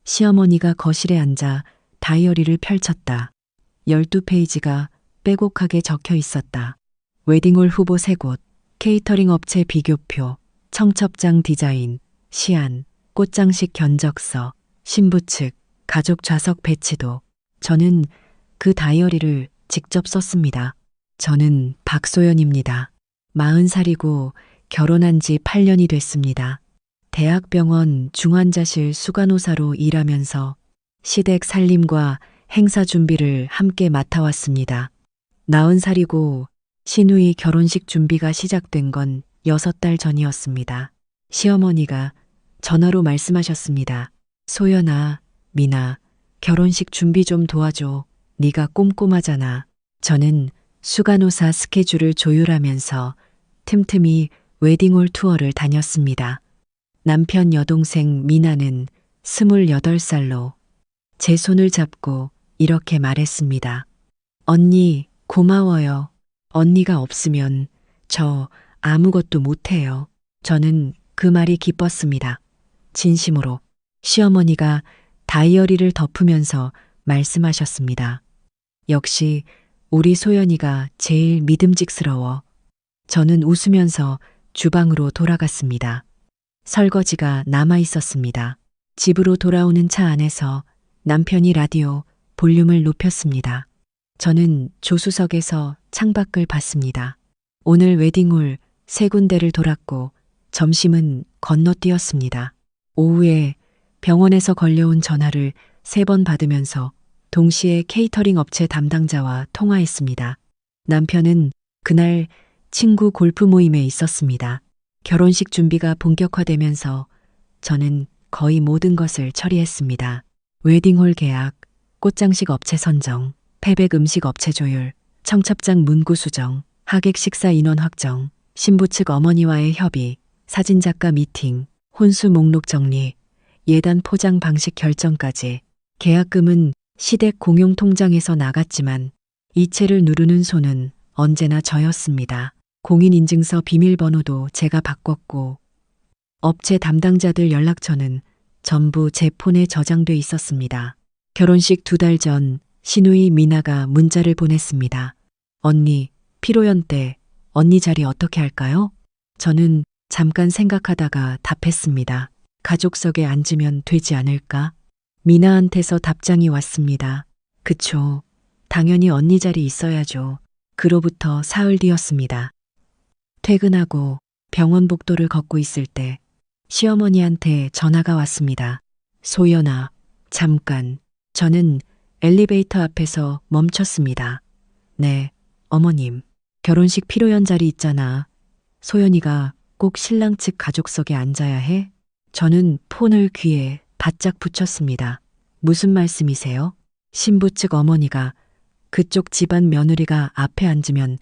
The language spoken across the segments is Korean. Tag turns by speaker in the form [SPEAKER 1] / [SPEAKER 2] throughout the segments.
[SPEAKER 1] 시어머니가 거실에 앉아 다이어리를 펼쳤다. 12페이지가 빼곡하게 적혀 있었다. 웨딩홀 후보 3곳, 케이터링 업체 비교표, 청첩장 디자인, 시안, 꽃장식 견적서, 신부 측, 가족 좌석 배치도. 저는 그 다이어리를 직접 썼습니다. 저는 박소연입니다. 40살이고 결혼한 지 8년이 됐습니다. 대학병원 중환자실 수간호사로 일하면서 시댁 살림과 행사 준비를 함께 맡아왔습니다. 40살이고 시누이 결혼식 준비가 시작된 건 6달 전이었습니다. 시어머니가 전화로 말씀하셨습니다. 소연아, 미나, 결혼식 준비 좀 도와줘. 네가 꼼꼼하잖아. 저는 수간호사 스케줄을 조율하면서 틈틈이 웨딩홀 투어를 다녔습니다. 남편 여동생 미나는 28살로 제 손을 잡고 이렇게 말했습니다. 언니, 고마워요. 언니가 없으면 저 아무것도 못해요. 저는 그 말이 기뻤습니다. 진심으로. 시어머니가 다이어리를 덮으면서 말씀하셨습니다. 역시 우리 소연이가 제일 믿음직스러워. 저는 웃으면서 주방으로 돌아갔습니다. 설거지가 남아 있었습니다. 집으로 돌아오는 차 안에서 남편이 라디오 볼륨을 높였습니다. 저는 조수석에서 창밖을 봤습니다. 오늘 웨딩홀 3군데를 돌았고 점심은 건너뛰었습니다. 오후에 병원에서 걸려온 전화를 3번 받으면서 동시에 케이터링 업체 담당자와 통화했습니다. 남편은 그날 친구 골프 모임에 있었습니다. 결혼식 준비가 본격화되면서 저는 거의 모든 것을 처리했습니다. 웨딩홀 계약, 꽃장식 업체 선정, 패백 음식 업체 조율, 청첩장 문구 수정, 하객 식사 인원 확정, 신부 측 어머니와의 협의, 사진작가 미팅, 혼수 목록 정리, 예단 포장 방식 결정까지. 계약금은 시댁 공용 통장에서 나갔지만 이체를 누르는 손은 언제나 저였습니다. 공인인증서 비밀번호도 제가 바꿨고 업체 담당자들 연락처는 전부 제 폰에 저장돼 있었습니다. 결혼식 2달 전 시누이 미나가 문자를 보냈습니다. 언니, 피로연 때 언니 자리 어떻게 할까요? 저는 잠깐 생각하다가 답했습니다. 가족석에 앉으면 되지 않을까? 미나한테서 답장이 왔습니다. 그쵸. 당연히 언니 자리 있어야죠. 그로부터 사흘 뒤였습니다. 퇴근하고 병원 복도를 걷고 있을 때 시어머니한테 전화가 왔습니다. 소연아, 잠깐. 저는 엘리베이터 앞에서 멈췄습니다. 네, 어머님. 결혼식 피로연 자리 있잖아. 소연이가 꼭 신랑 측 가족석에 앉아야 해? 저는 폰을 귀에 바짝 붙였습니다. 무슨 말씀이세요? 신부 측 어머니가 그쪽 집안 며느리가 앞에 앉으면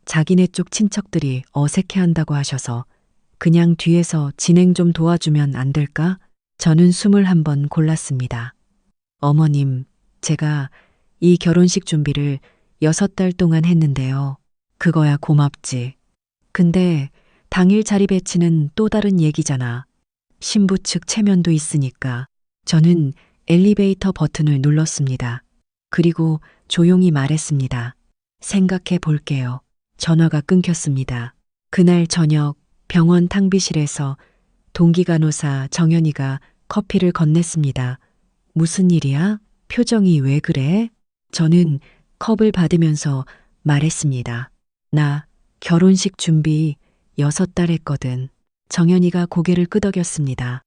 [SPEAKER 1] 자기네 쪽 친척들이 어색해한다고 하셔서 그냥 뒤에서 진행 좀 도와주면 안 될까? 저는 숨을 한번 골랐습니다. 어머님, 제가 이 결혼식 준비를 6달 동안 했는데요. 그거야 고맙지. 근데 당일 자리 배치는 또 다른 얘기잖아. 신부 측 체면도 있으니까. 저는 엘리베이터 버튼을 눌렀습니다. 그리고 조용히 말했습니다. 생각해 볼게요. 전화가 끊겼습니다. 그날 저녁 병원 탕비실에서 동기간호사 정연이가 커피를 건넸습니다. 무슨 일이야? 표정이 왜 그래? 저는 컵을 받으면서 말했습니다. 나 결혼식 준비 6달 했거든. 정연이가 고개를 끄덕였습니다.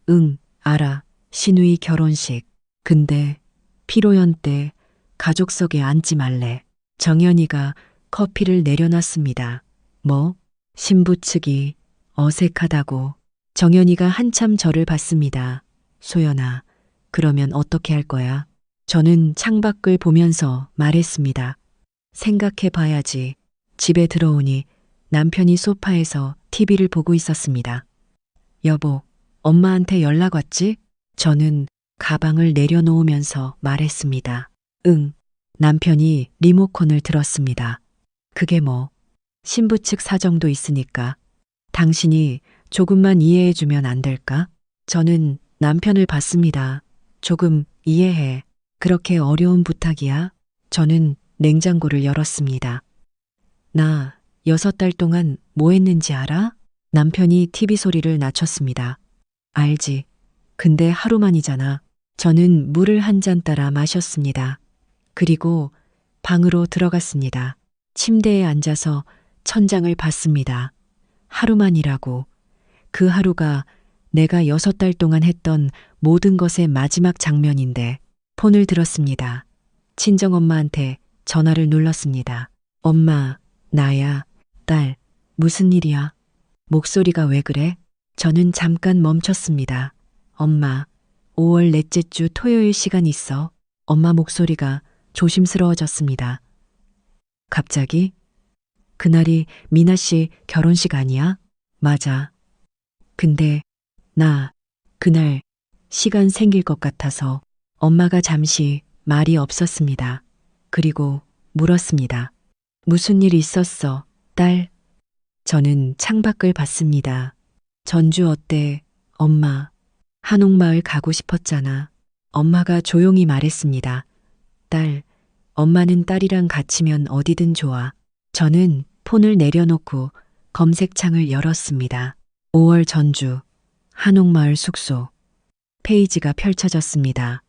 [SPEAKER 1] 응, 알아. 시누이 결혼식. 근데 피로연 때 가족석에 앉지 말래. 정연이가 커피를 내려놨습니다. 뭐? 신부 측이 어색하다고. 정연이가 한참 저를 봤습니다. 소연아, 그러면 어떻게 할 거야? 저는 창밖을 보면서 말했습니다. 생각해 봐야지. 집에 들어오니 남편이 소파에서 TV를 보고 있었습니다. 여보, 엄마한테 연락 왔지? 저는 가방을 내려놓으면서 말했습니다. 응. 남편이 리모컨을 들었습니다. 그게 뭐? 신부 측 사정도 있으니까 당신이 조금만 이해해주면 안 될까? 저는 남편을 봤습니다. 조금 이해해. 그렇게 어려운 부탁이야? 저는 냉장고를 열었습니다. 나 6달 동안 뭐 했는지 알아? 남편이 TV 소리를 낮췄습니다. 알지. 근데 하루만이잖아. 저는 물을 한 잔 따라 마셨습니다. 그리고 방으로 들어갔습니다. 침대에 앉아서 천장을 봤습니다. 하루만이라고. 그 하루가 내가 6달 동안 했던 모든 것의 마지막 장면인데 폰을 들었습니다. 친정엄마한테 전화를 눌렀습니다. 엄마, 나야. 딸, 무슨 일이야? 목소리가 왜 그래? 저는 잠깐 멈췄습니다. 엄마, 5월 넷째 주 토요일 시간 있어. 엄마 목소리가 조심스러워졌습니다. 갑자기? 그날이 미나 씨 결혼식 아니야? 맞아. 근데 나 그날 시간 생길 것 같아서 엄마가 잠시 말이 없었습니다. 그리고 물었습니다. 무슨 일 있었어, 딸? 저는 창밖을 봤습니다. 전주 어때, 엄마? 한옥마을 가고 싶었잖아. 엄마가 조용히 말했습니다. 딸, 엄마는 딸이랑 같이면 어디든 좋아. 저는 폰을 내려놓고 검색창을 열었습니다. 5월 전주, 한옥마을 숙소. 페이지가 펼쳐졌습니다.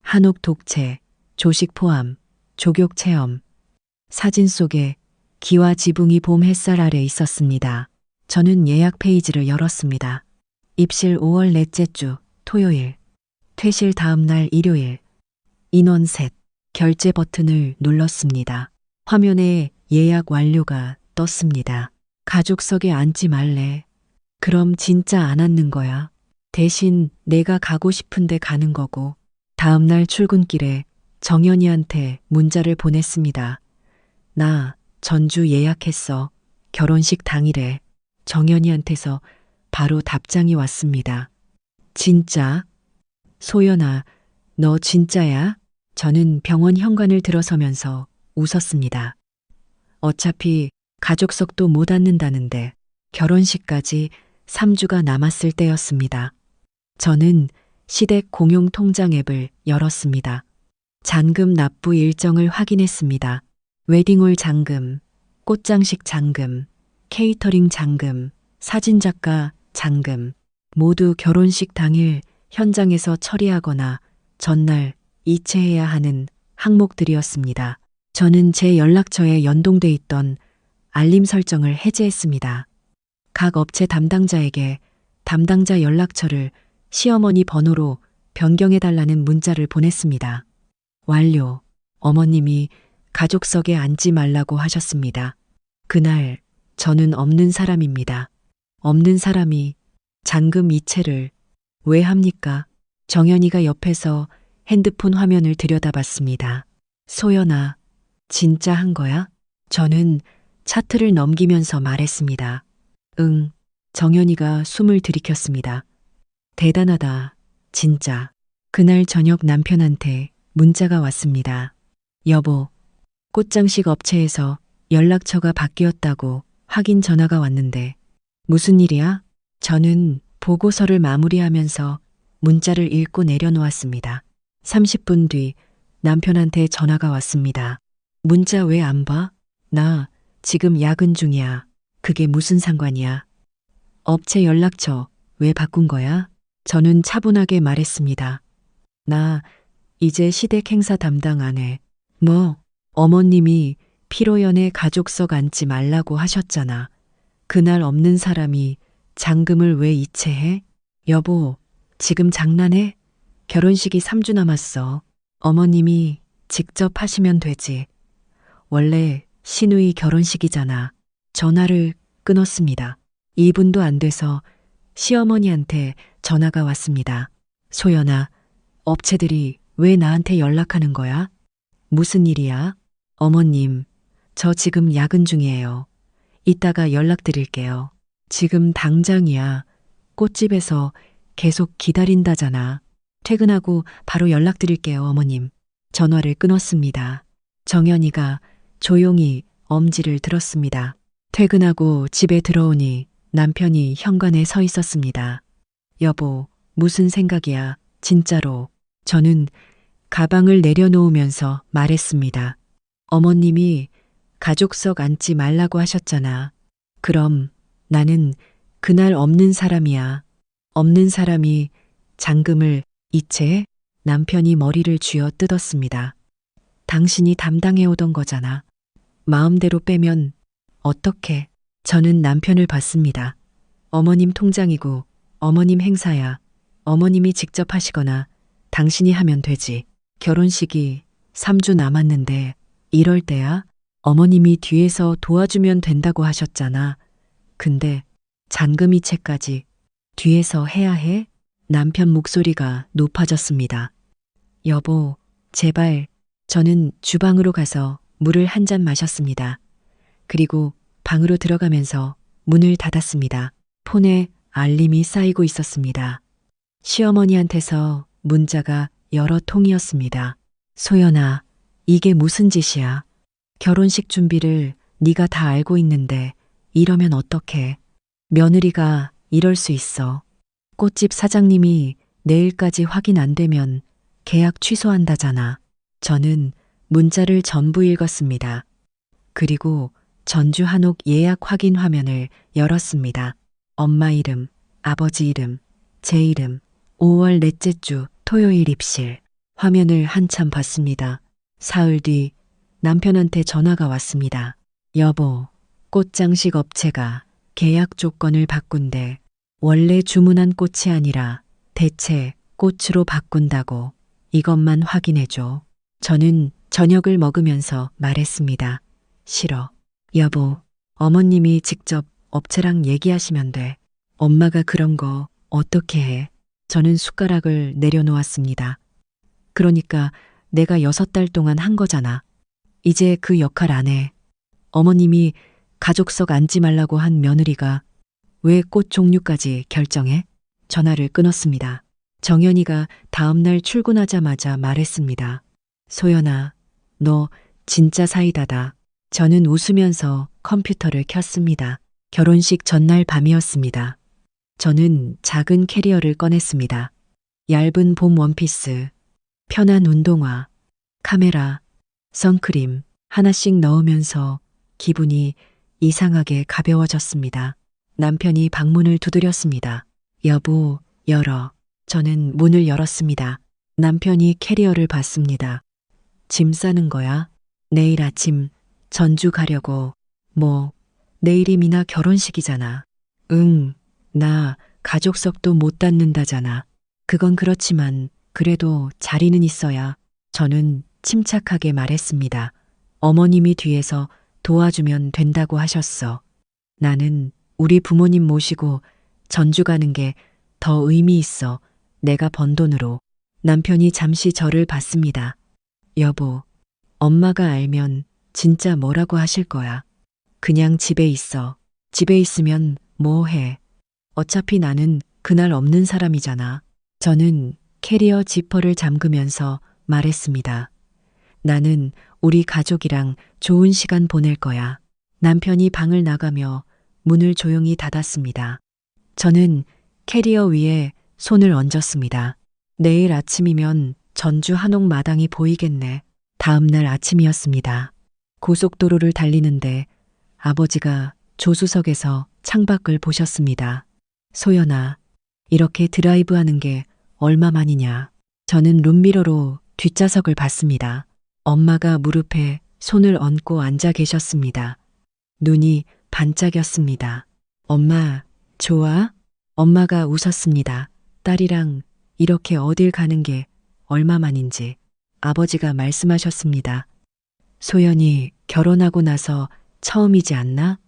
[SPEAKER 1] 한옥 독채, 조식 포함, 조격 체험. 사진 속에 기와 지붕이 봄 햇살 아래 있었습니다. 저는 예약 페이지를 열었습니다. 입실 5월 넷째 주 토요일, 퇴실 다음 날 일요일. 인원 셋. 결제 버튼을 눌렀습니다. 화면에 예약 완료가 떴습니다. 가족석에 앉지 말래. 그럼 진짜 안 앉는 거야. 대신 내가 가고 싶은데 가는 거고. 다음 날 출근길에 정연이한테 문자를 보냈습니다. 나 전주 예약했어. 결혼식 당일에. 정연이한테서 바로 답장이 왔습니다. 진짜? 소연아, 너 진짜야? 저는 병원 현관을 들어서면서 웃었습니다. 어차피 가족석도 못 앉는다는데 결혼식까지 3주가 남았을 때였습니다. 저는 시댁 공용 통장 앱을 열었습니다. 잔금 납부 일정을 확인했습니다. 웨딩홀 잔금, 꽃장식 잔금, 케이터링 잔금, 사진작가 잔금, 모두 결혼식 당일 현장에서 처리하거나 전날 이체해야 하는 항목들이었습니다. 저는 제 연락처에 연동돼 있던 알림 설정을 해제했습니다. 각 업체 담당자에게 담당자 연락처를 시어머니 번호로 변경해달라는 문자를 보냈습니다. 완료. 어머님이 가족석에 앉지 말라고 하셨습니다. 그날 저는 없는 사람입니다. 없는 사람이 잔금 이체를 왜 합니까? 정연이가 옆에서 핸드폰 화면을 들여다봤습니다. 소연아, 진짜 한 거야? 저는 차트를 넘기면서 말했습니다. 응. 정연이가 숨을 들이켰습니다. 대단하다. 진짜. 그날 저녁 남편한테 문자가 왔습니다. 여보, 꽃장식 업체에서 연락처가 바뀌었다고 확인 전화가 왔는데 무슨 일이야? 저는 보고서를 마무리하면서 문자를 읽고 내려놓았습니다. 30분 뒤 남편한테 전화가 왔습니다. 문자 왜 안 봐? 나 지금 야근 중이야. 그게 무슨 상관이야? 업체 연락처 왜 바꾼 거야? 저는 차분하게 말했습니다. 나 이제 시댁 행사 담당 안 해. 뭐? 어머님이 피로연에 가족석 앉지 말라고 하셨잖아. 그날 없는 사람이 잔금을 왜 이체해? 여보, 지금 장난해? 결혼식이 3주 남았어. 어머님이 직접 하시면 되지. 원래 시누이 결혼식이잖아. 전화를 끊었습니다. 2분도 안 돼서 시어머니한테 전화가 왔습니다. 소연아, 업체들이 왜 나한테 연락하는 거야? 무슨 일이야? 어머님, 저 지금 야근 중이에요. 이따가 연락드릴게요. 지금 당장이야. 꽃집에서 계속 기다린다잖아. 퇴근하고 바로 연락드릴게요, 어머님. 전화를 끊었습니다. 정연이가 조용히 엄지를 들었습니다. 퇴근하고 집에 들어오니 남편이 현관에 서 있었습니다. 여보, 무슨 생각이야? 진짜로. 저는 가방을 내려놓으면서 말했습니다. 어머님이 가족석 앉지 말라고 하셨잖아. 그럼 나는 그날 없는 사람이야. 없는 사람이 잔금을 이체해? 남편이 머리를 쥐어 뜯었습니다. 당신이 담당해오던 거잖아. 마음대로 빼면 어떡해? 저는 남편을 봤습니다. 어머님 통장이고 어머님 행사야. 어머님이 직접 하시거나 당신이 하면 되지. 결혼식이 3주 남았는데 이럴 때야 어머님이 뒤에서 도와주면 된다고 하셨잖아. 근데 잔금이체까지 뒤에서 해야 해? 남편 목소리가 높아졌습니다. 여보, 제발. 저는 주방으로 가서 물을 한 잔 마셨습니다. 그리고 방으로 들어가면서 문을 닫았습니다. 폰에 알림이 쌓이고 있었습니다. 시어머니한테서 문자가 여러 통이었습니다. 소연아, 이게 무슨 짓이야? 결혼식 준비를 네가 다 알고 있는데 이러면 어떡해? 며느리가 이럴 수 있어. 꽃집 사장님이 내일까지 확인 안 되면 계약 취소한다잖아. 저는 문자를 전부 읽었습니다. 그리고 전주 한옥 예약 확인 화면을 열었습니다. 엄마 이름, 아버지 이름, 제 이름, 5월 넷째 주 토요일 입실. 화면을 한참 봤습니다. 사흘 뒤 남편한테 전화가 왔습니다. 여보, 꽃장식 업체가 계약 조건을 바꾼대. 원래 주문한 꽃이 아니라 대체 꽃으로 바꾼다고. 이것만 확인해줘. 저는 저녁을 먹으면서 말했습니다. 싫어. 여보, 어머님이 직접 업체랑 얘기하시면 돼. 엄마가 그런 거 어떻게 해? 저는 숟가락을 내려놓았습니다. 그러니까 내가 6달 동안 한 거잖아. 이제 그 역할 안 해. 어머님이 가족석 앉지 말라고 한 며느리가 왜 꽃 종류까지 결정해? 전화를 끊었습니다. 정연이가 다음날 출근하자마자 말했습니다. 소연아, 너 진짜 사이다다. 저는 웃으면서 컴퓨터를 켰습니다. 결혼식 전날 밤이었습니다. 저는 작은 캐리어를 꺼냈습니다. 얇은 봄 원피스, 편한 운동화, 카메라, 선크림 하나씩 넣으면서 기분이 이상하게 가벼워졌습니다. 남편이 방문을 두드렸습니다. 여보, 열어. 저는 문을 열었습니다. 남편이 캐리어를 봤습니다. 짐 싸는 거야? 내일 아침 전주 가려고. 뭐, 내일이 미나 결혼식이잖아. 응, 나 가족석도 못 닫는다잖아. 그건 그렇지만 그래도 자리는 있어야. 저는 침착하게 말했습니다. 어머님이 뒤에서 도와주면 된다고 하셨어. 나는 우리 부모님 모시고 전주 가는 게 더 의미 있어. 내가 번 돈으로. 남편이 잠시 저를 봤습니다. 여보, 엄마가 알면 진짜 뭐라고 하실 거야. 그냥 집에 있어. 집에 있으면 뭐 해. 어차피 나는 그날 없는 사람이잖아. 저는 캐리어 지퍼를 잠그면서 말했습니다. 나는 우리 가족이랑 좋은 시간 보낼 거야. 남편이 방을 나가며 문을 조용히 닫았습니다. 저는 캐리어 위에 손을 얹었습니다. 내일 아침이면 전주 한옥 마당이 보이겠네. 다음 날 아침이었습니다. 고속도로를 달리는데 아버지가 조수석에서 창밖을 보셨습니다. 소연아, 이렇게 드라이브하는 게 얼마만이냐. 저는 룸미러로 뒷좌석을 봤습니다. 엄마가 무릎에 손을 얹고 앉아 계셨습니다. 눈이 반짝였습니다. 엄마, 좋아? 엄마가 웃었습니다. 딸이랑 이렇게 어딜 가는 게 얼마만인지. 아버지가 말씀하셨습니다. 소연이 결혼하고 나서 처음이지 않나?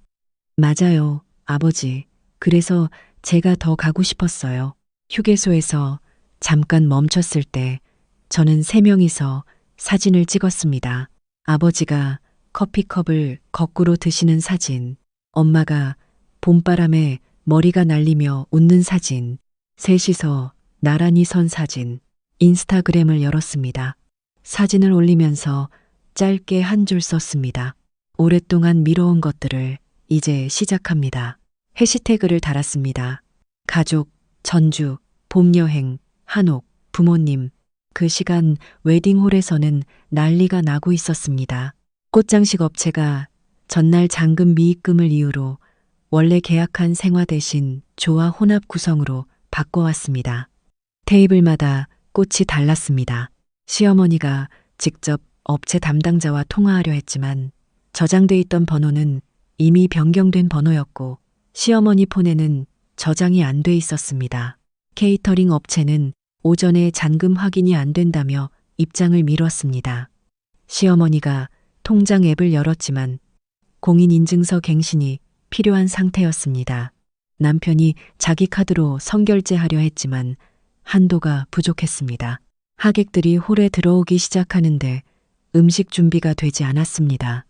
[SPEAKER 1] 맞아요, 아버지. 그래서 제가 더 가고 싶었어요. 휴게소에서 잠깐 멈췄을 때 저는 3명이서 사진을 찍었습니다. 아버지가 커피컵을 거꾸로 드시는 사진, 엄마가 봄바람에 머리가 날리며 웃는 사진, 셋이서 나란히 선 사진, 인스타그램을 열었습니다. 사진을 올리면서 짧게 한 줄 썼습니다. 오랫동안 미뤄온 것들을 이제 시작합니다. 해시태그를 달았습니다. 가족, 전주, 봄여행, 한옥, 부모님, 그 시간 웨딩홀에서는 난리가 나고 있었습니다. 꽃장식 업체가 전날 잔금 미입금을 이유로 원래 계약한 생화 대신 조화 혼합 구성으로 바꿔왔습니다. 테이블마다 꽃이 달랐습니다. 시어머니가 직접 업체 담당자와 통화하려 했지만 저장돼 있던 번호는 이미 변경된 번호였고 시어머니 폰에는 저장이 안 돼 있었습니다. 케이터링 업체는 오전에 잔금 확인이 안 된다며 입장을 미뤘습니다. 시어머니가 통장 앱을 열었지만 공인인증서 갱신이 필요한 상태였습니다. 남편이 자기 카드로 선결제하려 했지만 한도가 부족했습니다. 하객들이 홀에 들어오기 시작하는데 음식 준비가 되지 않았습니다.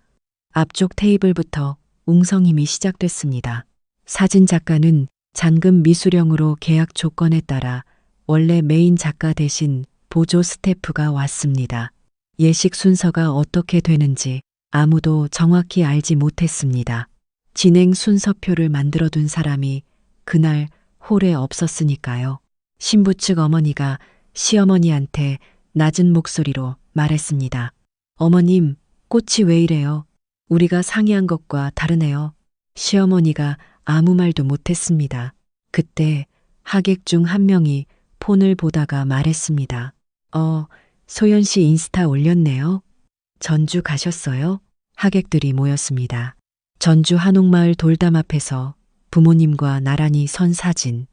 [SPEAKER 1] 앞쪽 테이블부터 웅성임이 시작됐습니다. 사진 작가는 잔금 미수령으로 계약 조건에 따라 원래 메인 작가 대신 보조 스태프가 왔습니다. 예식 순서가 어떻게 되는지 아무도 정확히 알지 못했습니다. 진행 순서표를 만들어둔 사람이 그날 홀에 없었으니까요. 신부 측 어머니가 시어머니한테 낮은 목소리로 말했습니다. 어머님, 꽃이 왜 이래요? 우리가 상의한 것과 다르네요. 시어머니가 아무 말도 못했습니다. 그때 하객 중 한 명이 폰을 보다가 말했습니다. 소연 씨 인스타 올렸네요. 전주 가셨어요? 하객들이 모였습니다. 전주 한옥마을 돌담 앞에서 부모님과 나란히 선 사진,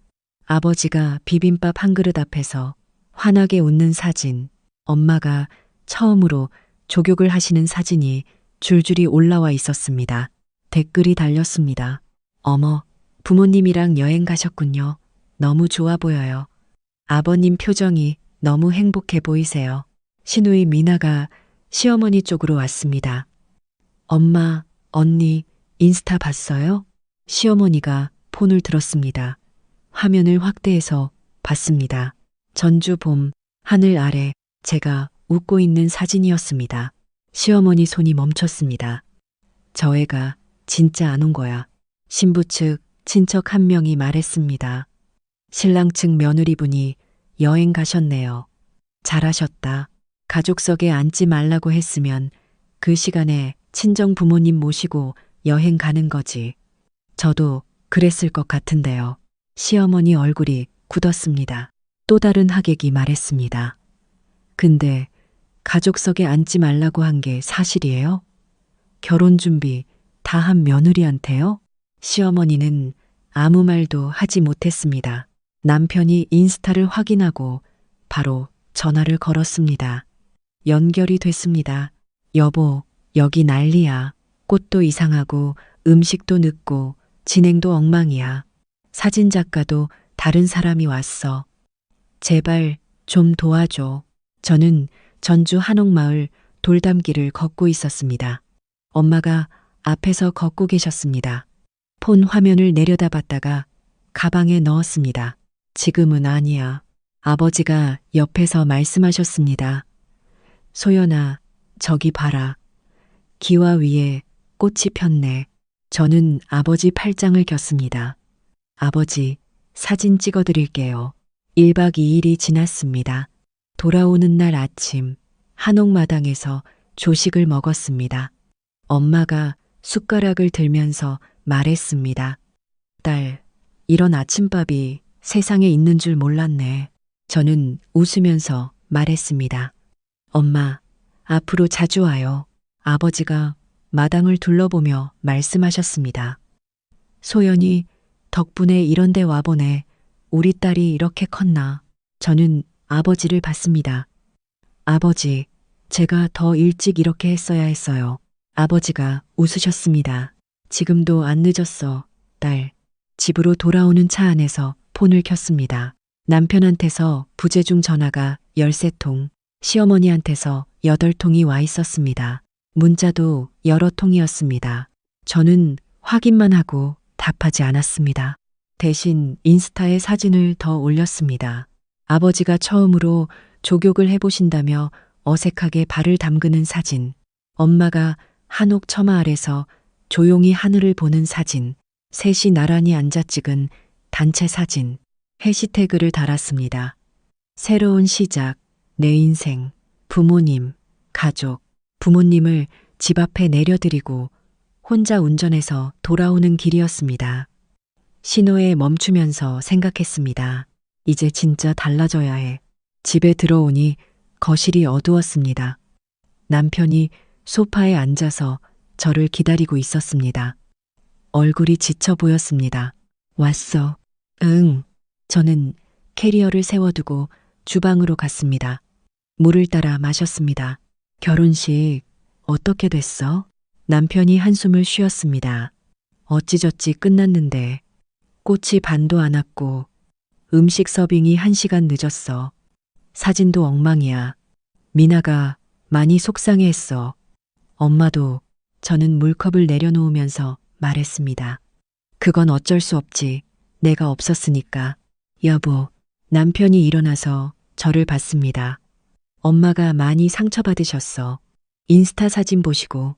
[SPEAKER 1] 아버지가 비빔밥 한 그릇 앞에서 환하게 웃는 사진, 엄마가 처음으로 족욕을 하시는 사진이 줄줄이 올라와 있었습니다. 댓글이 달렸습니다. 어머, 부모님이랑 여행 가셨군요. 너무 좋아 보여요. 아버님 표정이 너무 행복해 보이세요. 시누이 미나가 시어머니 쪽으로 왔습니다. 엄마, 언니, 인스타 봤어요? 시어머니가 폰을 들었습니다. 화면을 확대해서 봤습니다. 전주 봄, 하늘 아래 제가 웃고 있는 사진이었습니다. 시어머니 손이 멈췄습니다. 저 애가 진짜 안 온 거야. 신부 측 친척 한 명이 말했습니다. 신랑 측 며느리분이 여행 가셨네요. 잘하셨다. 가족석에 앉지 말라고 했으면 그 시간에 친정 부모님 모시고 여행 가는 거지. 저도 그랬을 것 같은데요. 시어머니 얼굴이 굳었습니다. 또 다른 하객이 말했습니다. 근데 가족석에 앉지 말라고 한 게 사실이에요? 결혼 준비 다 한 며느리한테요? 시어머니는 아무 말도 하지 못했습니다. 남편이 인스타를 확인하고 바로 전화를 걸었습니다. 연결이 됐습니다. 여보, 여기 난리야. 꽃도 이상하고 음식도 늦고 진행도 엉망이야. 사진 작가도 다른 사람이 왔어. 제발 좀 도와줘. 저는 전주 한옥마을 돌담길을 걷고 있었습니다. 엄마가 앞에서 걷고 계셨습니다. 폰 화면을 내려다봤다가 가방에 넣었습니다. 지금은 아니야. 아버지가 옆에서 말씀하셨습니다. 소연아, 저기 봐라. 기와 위에 꽃이 폈네. 저는 아버지 팔짱을 꼈습니다. 아버지, 사진 찍어드릴게요. 1박 2일이 지났습니다. 돌아오는 날 아침, 한옥마당에서 조식을 먹었습니다. 엄마가 숟가락을 들면서 말했습니다. 딸, 이런 아침밥이 세상에 있는 줄 몰랐네. 저는 웃으면서 말했습니다. 엄마, 앞으로 자주 와요. 아버지가 마당을 둘러보며 말씀하셨습니다. 소연이 덕분에 이런 데 와보네. 우리 딸이 이렇게 컸나. 저는 아버지를 봤습니다. 아버지, 제가 더 일찍 이렇게 했어야 했어요. 아버지가 웃으셨습니다. 지금도 안 늦었어, 딸. 집으로 돌아오는 차 안에서 폰을 켰습니다. 남편한테서 부재중 전화가 13통, 시어머니한테서 8통이 와 있었습니다. 문자도 여러 통이었습니다. 저는 확인만 하고 답하지 않았습니다. 대신 인스타에 사진을 더 올렸습니다. 아버지가 처음으로 족욕을 해보신다며 어색하게 발을 담그는 사진, 엄마가 한옥 처마 아래서 조용히 하늘을 보는 사진, 셋이 나란히 앉아 찍은 단체 사진, 해시태그를 달았습니다. 새로운 시작, 내 인생, 부모님, 가족, 부모님을 집 앞에 내려드리고 혼자 운전해서 돌아오는 길이었습니다. 신호에 멈추면서 생각했습니다. 이제 진짜 달라져야 해. 집에 들어오니 거실이 어두웠습니다. 남편이 소파에 앉아서 저를 기다리고 있었습니다. 얼굴이 지쳐 보였습니다. 왔어. 응. 저는 캐리어를 세워두고 주방으로 갔습니다. 물을 따라 마셨습니다. 결혼식 어떻게 됐어? 남편이 한숨을 쉬었습니다. 어찌저찌 끝났는데 꽃이 반도 안 왔고 음식 서빙이 1시간 늦었어. 사진도 엉망이야. 미나가 많이 속상해했어. 엄마도. 저는 물컵을 내려놓으면서 말했습니다. 그건 어쩔 수 없지. 내가 없었으니까. 여보, 남편이 일어나서 저를 봤습니다. 엄마가 많이 상처받으셨어. 인스타 사진 보시고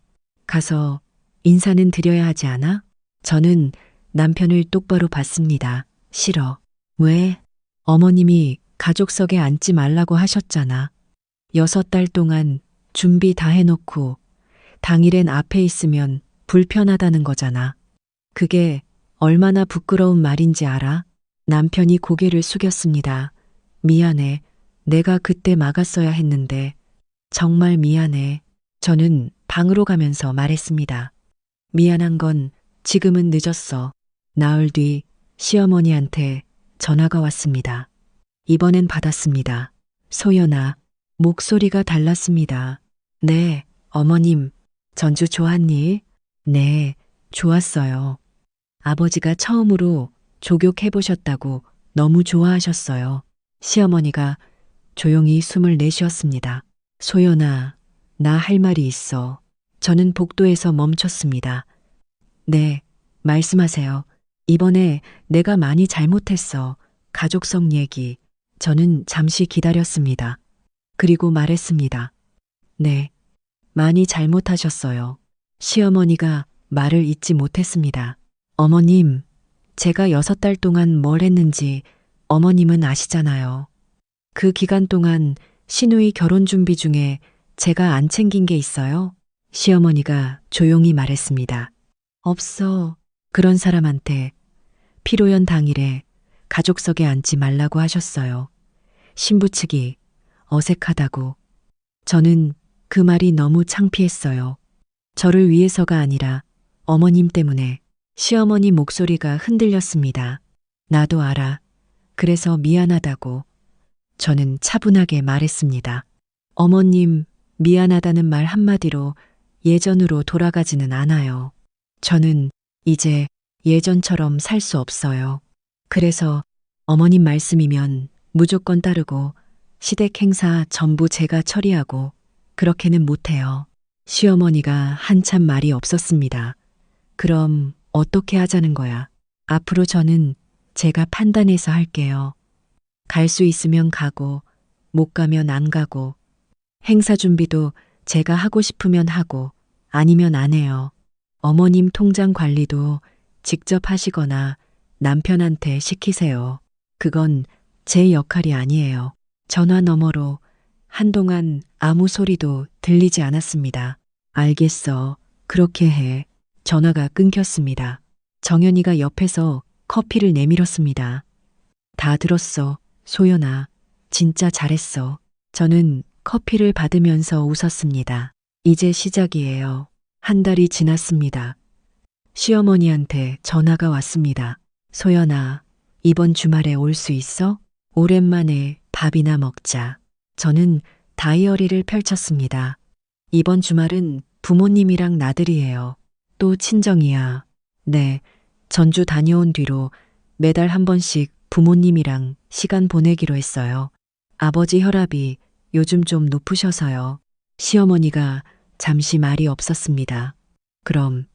[SPEAKER 1] 가서 인사는 드려야 하지 않아? 저는 남편을 똑바로 봤습니다. 싫어. 왜? 어머님이 가족석에 앉지 말라고 하셨잖아. 6달 동안 준비 다 해놓고 당일엔 앞에 있으면 불편하다는 거잖아. 그게 얼마나 부끄러운 말인지 알아? 남편이 고개를 숙였습니다. 미안해. 내가 그때 막았어야 했는데. 정말 미안해. 저는 방으로 가면서 말했습니다. 미안한 건 지금은 늦었어. 나흘 뒤 시어머니한테 전화가 왔습니다. 이번엔 받았습니다. 소연아, 목소리가 달랐습니다. 네, 어머님, 전주 좋았니? 네, 좋았어요. 아버지가 처음으로 조격해보셨다고 너무 좋아하셨어요. 시어머니가 조용히 숨을 내쉬었습니다. 소연아, 나 할 말이 있어. 저는 복도에서 멈췄습니다. 네, 말씀하세요. 이번에 내가 많이 잘못했어. 가족성 얘기. 저는 잠시 기다렸습니다. 그리고 말했습니다. 네, 많이 잘못하셨어요. 시어머니가 말을 잇지 못했습니다. 어머님, 제가 6달 동안 뭘 했는지 어머님은 아시잖아요. 그 기간 동안 시누이 결혼 준비 중에 제가 안 챙긴 게 있어요? 시어머니가 조용히 말했습니다. 없어. 그런 사람한테 피로연 당일에 가족석에 앉지 말라고 하셨어요. 신부 측이 어색하다고. 저는 그 말이 너무 창피했어요. 저를 위해서가 아니라 어머님 때문에. 시어머니 목소리가 흔들렸습니다. 나도 알아. 그래서 미안하다고. 저는 차분하게 말했습니다. 어머님, 미안하다는 말 한마디로 예전으로 돌아가지는 않아요. 저는 이제 예전처럼 살 수 없어요. 그래서 어머님 말씀이면 무조건 따르고 시댁 행사 전부 제가 처리하고 그렇게는 못해요. 시어머니가 한참 말이 없었습니다. 그럼 어떻게 하자는 거야? 앞으로 저는 제가 판단해서 할게요. 갈 수 있으면 가고 못 가면 안 가고 행사 준비도 제가 하고 싶으면 하고 아니면 안 해요. 어머님 통장 관리도 직접 하시거나 남편한테 시키세요. 그건 제 역할이 아니에요. 전화 너머로 한동안 아무 소리도 들리지 않았습니다. 알겠어. 그렇게 해. 전화가 끊겼습니다. 정연이가 옆에서 커피를 내밀었습니다. 다 들었어. 소연아, 진짜 잘했어. 저는 커피를 받으면서 웃었습니다. 이제 시작이에요. 1달이 지났습니다. 시어머니한테 전화가 왔습니다. 소연아, 이번 주말에 올 수 있어? 오랜만에 밥이나 먹자. 저는 다이어리를 펼쳤습니다. 이번 주말은 부모님이랑 나들이에요. 또 친정이야. 네, 전주 다녀온 뒤로 매달 한 번씩 부모님이랑 시간 보내기로 했어요. 아버지 혈압이 요즘 좀 높으셔서요. 시어머니가 잠시 말이 없었습니다. 그럼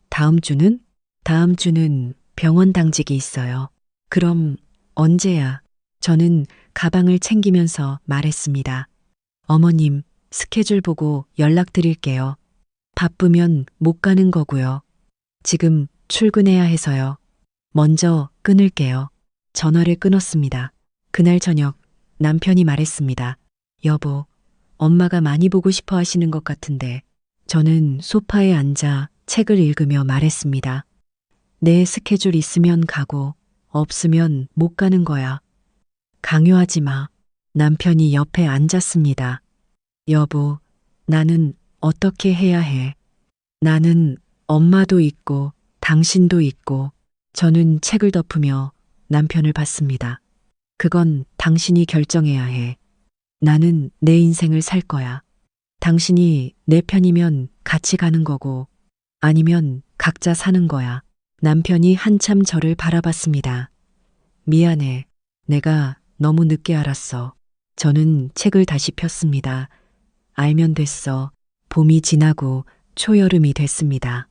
[SPEAKER 1] 다음 주는? 다음 주는 병원 당직이 있어요. 그럼 언제야? 저는 가방을 챙기면서 말했습니다. 어머님, 스케줄 보고 연락드릴게요. 바쁘면 못 가는 거고요. 지금 출근해야 해서요. 먼저 끊을게요. 전화를 끊었습니다. 그날 저녁 남편이 말했습니다. 여보, 엄마가 많이 보고 싶어 하시는 것 같은데. 저는 소파에 앉아 책을 읽으며 말했습니다. 내 스케줄 있으면 가고 없으면 못 가는 거야. 강요하지 마. 남편이 옆에 앉았습니다. 여보, 나는 어떻게 해야 해? 나는 엄마도 있고 당신도 있고. 저는 책을 덮으며 남편을 봤습니다. 그건 당신이 결정해야 해. 나는 내 인생을 살 거야. 당신이 내 편이면 같이 가는 거고 아니면 각자 사는 거야. 남편이 한참 저를 바라봤습니다. 미안해. 내가 너무 늦게 알았어. 저는 책을 다시 폈습니다. 알면 됐어. 봄이 지나고 초여름이 됐습니다.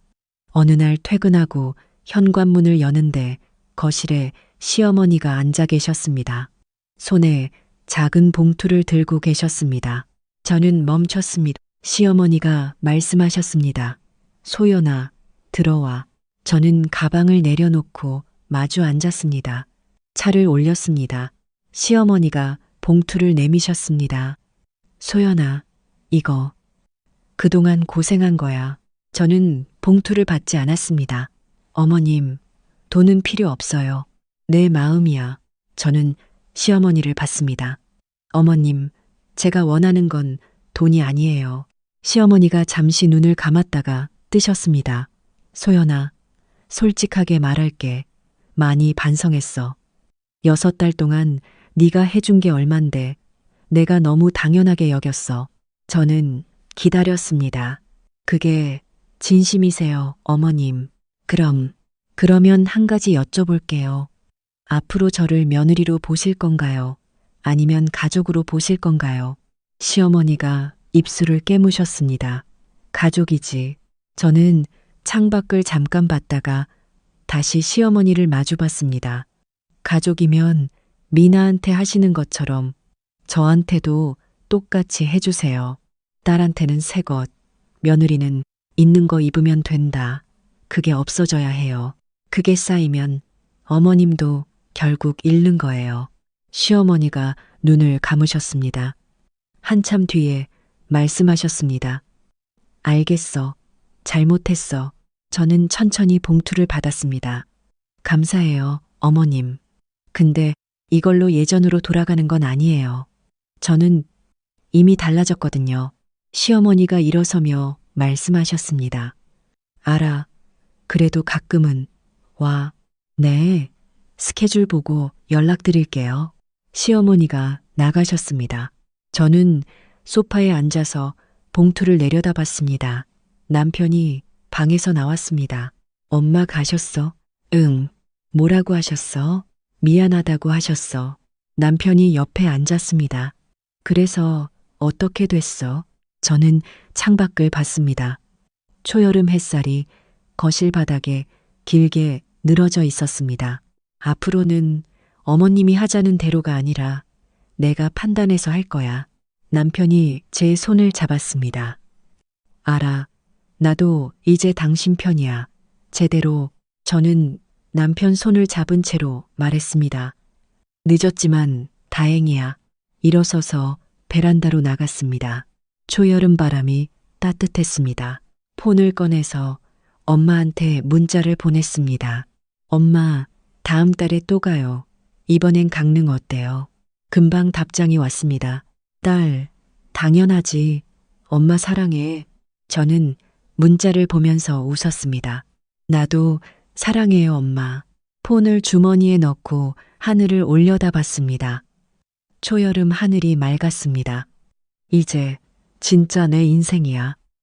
[SPEAKER 1] 어느 날 퇴근하고 현관문을 여는데 거실에 시어머니가 앉아 계셨습니다. 손에 작은 봉투를 들고 계셨습니다. 저는 멈췄습니다. 시어머니가 말씀하셨습니다. 소연아, 들어와. 저는 가방을 내려놓고 마주 앉았습니다. 차를 올렸습니다. 시어머니가 봉투를 내미셨습니다. 소연아, 이거. 그동안 고생한 거야. 저는 봉투를 받지 않았습니다. 어머님, 돈은 필요 없어요. 내 마음이야. 저는 시어머니를 봤습니다. 어머님, 제가 원하는 건 돈이 아니에요. 시어머니가 잠시 눈을 감았다가 뜨셨습니다. 소연아, 솔직하게 말할게. 많이 반성했어. 6달 동안 네가 해준 게 얼만데 내가 너무 당연하게 여겼어. 저는 기다렸습니다. 그게 진심이세요, 어머님. 그러면 한 가지 여쭤볼게요. 앞으로 저를 며느리로 보실 건가요? 아니면 가족으로 보실 건가요? 시어머니가 입술을 깨무셨습니다. 가족이지. 저는 창밖을 잠깐 봤다가 다시 시어머니를 마주봤습니다. 가족이면 미나한테 하시는 것처럼 저한테도 똑같이 해주세요. 딸한테는 새 것, 며느리는 있는 거 입으면 된다. 그게 없어져야 해요. 그게 쌓이면 어머님도 결국 잃는 거예요. 시어머니가 눈을 감으셨습니다. 한참 뒤에 말씀하셨습니다. 알겠어. 잘못했어. 저는 천천히 봉투를 받았습니다. 감사해요, 어머님. 근데 이걸로 예전으로 돌아가는 건 아니에요. 저는 이미 달라졌거든요. 시어머니가 일어서며 말씀하셨습니다. 알아. 그래도 가끔은 와. 네. 스케줄 보고 연락드릴게요. 시어머니가 나가셨습니다. 저는 소파에 앉아서 봉투를 내려다봤습니다. 남편이 방에서 나왔습니다. 엄마 가셨어? 응. 뭐라고 하셨어? 미안하다고 하셨어. 남편이 옆에 앉았습니다. 그래서 어떻게 됐어? 저는 창밖을 봤습니다. 초여름 햇살이 거실 바닥에 길게 늘어져 있었습니다. 앞으로는 어머님이 하자는 대로가 아니라 내가 판단해서 할 거야. 남편이 제 손을 잡았습니다. 알아. 나도 이제 당신 편이야. 제대로. 저는 남편 손을 잡은 채로 말했습니다. 늦었지만 다행이야. 일어서서 베란다로 나갔습니다. 초여름 바람이 따뜻했습니다. 폰을 꺼내서 엄마한테 문자를 보냈습니다. 엄마, 다음 달에 또 가요. 이번엔 강릉 어때요? 금방 답장이 왔습니다. 딸, 당연하지. 엄마 사랑해. 저는 문자를 보면서 웃었습니다. 나도 사랑해요, 엄마. 폰을 주머니에 넣고 하늘을 올려다봤습니다. 초여름 하늘이 맑았습니다. 이제 진짜 내 인생이야.